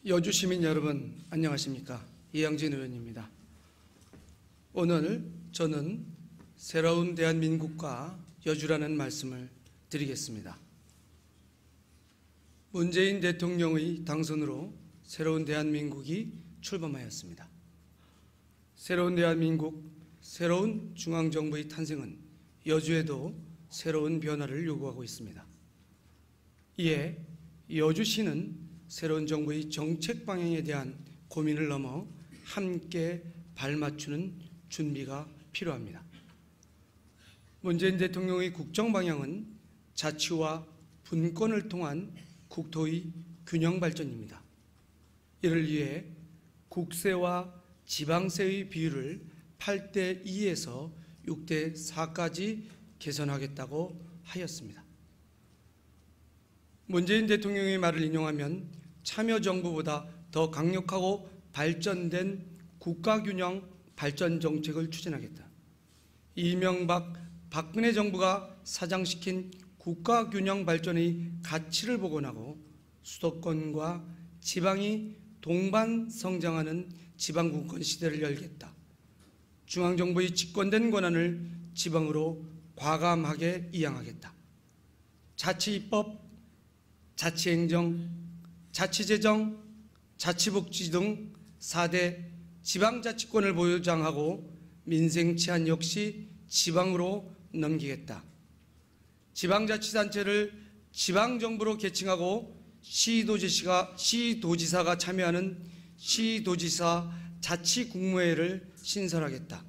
여주 시민 여러분 안녕하십니까? 이양진 의원입니다. 오늘 저는 새로운 대한민국과 여주라는 말씀을 드리겠습니다. 문재인 대통령의 당선으로 새로운 대한민국이 출범하였습니다. 새로운 대한민국, 새로운 중앙정부의 탄생은 여주에도 새로운 변화를 요구하고 있습니다. 이에 여주시는 새로운 정부의 정책 방향에 대한 고민을 넘어 함께 발맞추는 준비가 필요합니다. 문재인 대통령의 국정 방향은 자치와 분권을 통한 국토의 균형 발전입니다. 이를 위해 국세와 지방세의 비율을 8대 2에서 6대 4까지 개선하겠다고 하였습니다. 문재인 대통령의 말을 인용하면 참여정부보다 더 강력하고 발전된 국가균형 발전 정책을 추진하겠다. 이명박, 박근혜 정부가 사장시킨 국가균형 발전의 가치를 복원하고 수도권과 지방이 동반 성장하는 지방분권 시대를 열겠다. 중앙정부의 집권된 권한을 지방으로 과감하게 이양하겠다. 자치입법, 자치행정, 자치재정, 자치복지 등 4대 지방자치권을 보장하고 민생 치안 역시 지방으로 넘기겠다. 지방자치단체를 지방정부로 계층하고 시도지사가 참여하는 시도지사 자치국무회를 신설하겠다.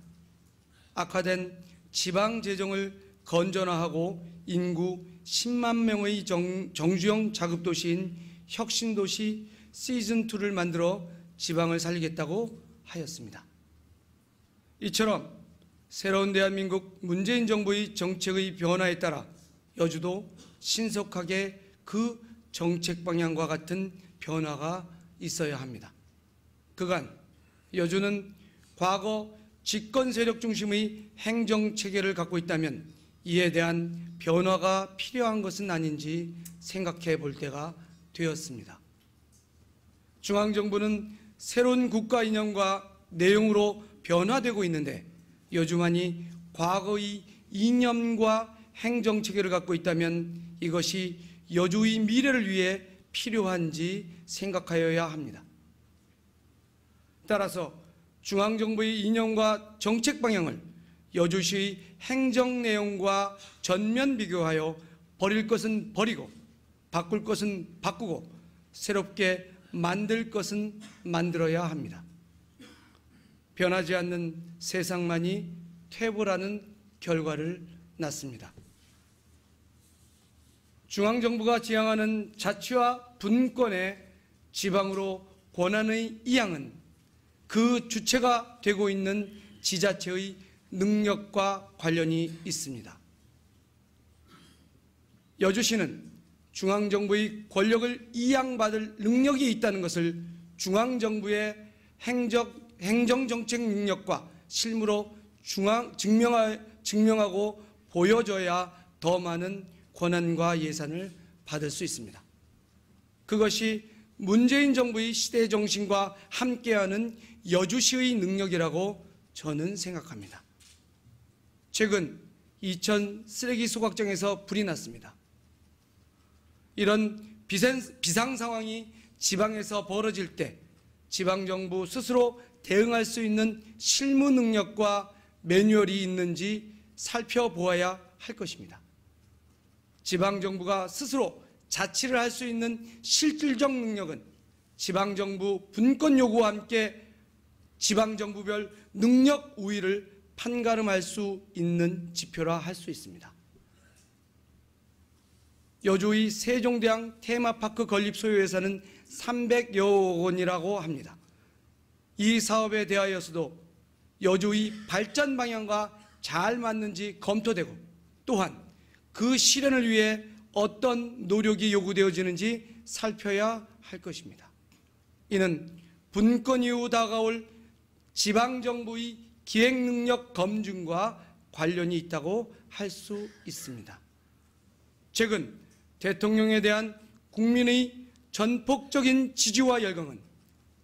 악화된 지방재정을 건전화하고 인구 10만 명의 정주영 자급도시인 혁신도시 시즌2를 만들어 지방을 살리겠다고 하였습니다. 이처럼 새로운 대한민국 문재인 정부의 정책의 변화에 따라 여주도 신속하게 그 정책 방향과 같은 변화가 있어야 합니다. 그간 여주는 과거 집권 세력 중심의 행정체계를 갖고 있다면 이에 대한 변화가 필요한 것은 아닌지 생각해 볼 때가 되었습니다. 중앙정부는 새로운 국가 이념과 내용으로 변화되고 있는데 여주만이 과거의 이념과 행정체계를 갖고 있다면 이것이 여주의 미래를 위해 필요한지 생각하여야 합니다. 따라서 중앙정부의 이념과 정책 방향을 여주시의 행정 내용과 전면 비교하여 버릴 것은 버리고 바꿀 것은 바꾸고 새롭게 만들 것은 만들어야 합니다. 변하지 않는 세상만이 퇴보라는 결과를 낳습니다. 중앙정부가 지향하는 자치와 분권의 지방으로 권한의 이양은 그 주체가 되고 있는 지자체의 능력과 관련이 있습니다. 여주시는 중앙정부의 권력을 이양받을 능력이 있다는 것을 중앙정부의 행정정책 능력과 실무로 증명하고 보여줘야 더 많은 권한과 예산을 받을 수 있습니다. 그것이 문재인 정부의 시대 정신과 함께하는 여주시의 능력이라고 저는 생각합니다. 최근 이천 쓰레기 소각장에서 불이 났습니다. 이런 비상 상황이 지방에서 벌어질 때 지방정부 스스로 대응할 수 있는 실무 능력과 매뉴얼이 있는지 살펴보아야 할 것입니다. 지방정부가 스스로 자치를 할 수 있는 실질적 능력은 지방정부 분권 요구와 함께 지방정부별 능력 우위를 판가름할 수 있는 지표라 할 수 있습니다. 여주의 세종대왕 테마파크 건립 소요 예산은 300여억 원이라고 합니다. 이 사업에 대하여서도 여주의 발전 방향과 잘 맞는지 검토되고 또한 그 실현을 위해 어떤 노력이 요구되어지는지 살펴야 할 것입니다. 이는 분권 이후 다가올 지방정부의 기획능력 검증과 관련이 있다고 할 수 있습니다. 최근 대통령에 대한 국민의 전폭적인 지지와 열광은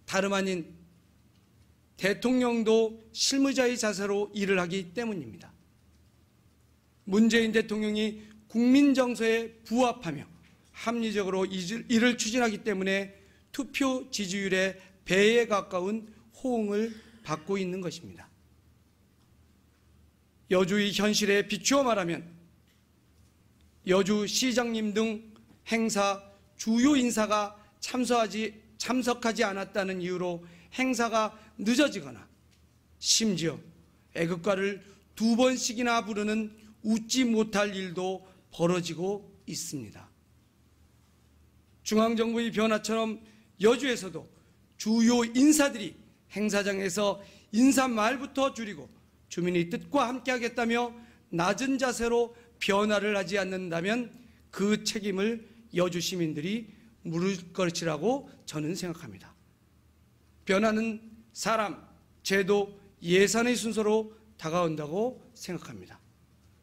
다름 아닌 대통령도 실무자의 자세로 일을 하기 때문입니다. 문재인 대통령이 국민 정서에 부합하며 합리적으로 이를 추진하기 때문에 투표 지지율의 배에 가까운 호응을 받고 있는 것입니다. 여주의 현실에 비추어 말하면 여주시장님 등 행사 주요 인사가 참석하지 않았다는 이유로 행사가 늦어지거나 심지어 애국가를 2번씩이나 부르는 웃지 못할 일도 벌어지고 있습니다. 중앙정부의 변화처럼 여주에서도 주요 인사들이 행사장에서 인사말부터 줄이고 주민의 뜻과 함께하겠다며 낮은 자세로 변화를 하지 않는다면 그 책임을 여주 시민들이 물을 것이라고 저는 생각합니다. 변화는 사람, 제도, 예산의 순서로 다가온다고 생각합니다.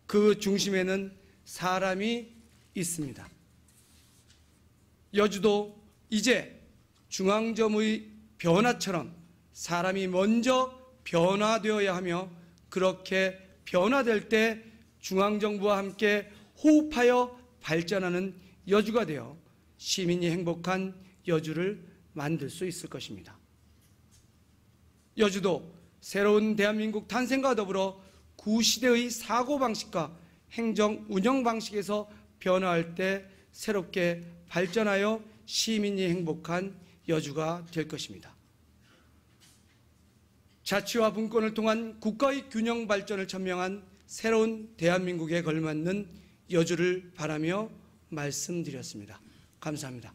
그 중심에는 사람이 있습니다. 여주도 이제 중앙정부의 변화처럼 사람이 먼저 변화되어야 하며 그렇게 변화될 때 중앙정부와 함께 호흡하여 발전하는 여주가 되어 시민이 행복한 여주를 만들 수 있을 것입니다. 여주도 새로운 대한민국 탄생과 더불어 구시대의 사고방식과 행정 운영 방식에서 변화할 때 새롭게 발전하여 시민이 행복한 여주가 될 것입니다. 자치와 분권을 통한 국가의 균형 발전을 천명한 새로운 대한민국에 걸맞는 여주를 바라며 말씀드렸습니다. 감사합니다.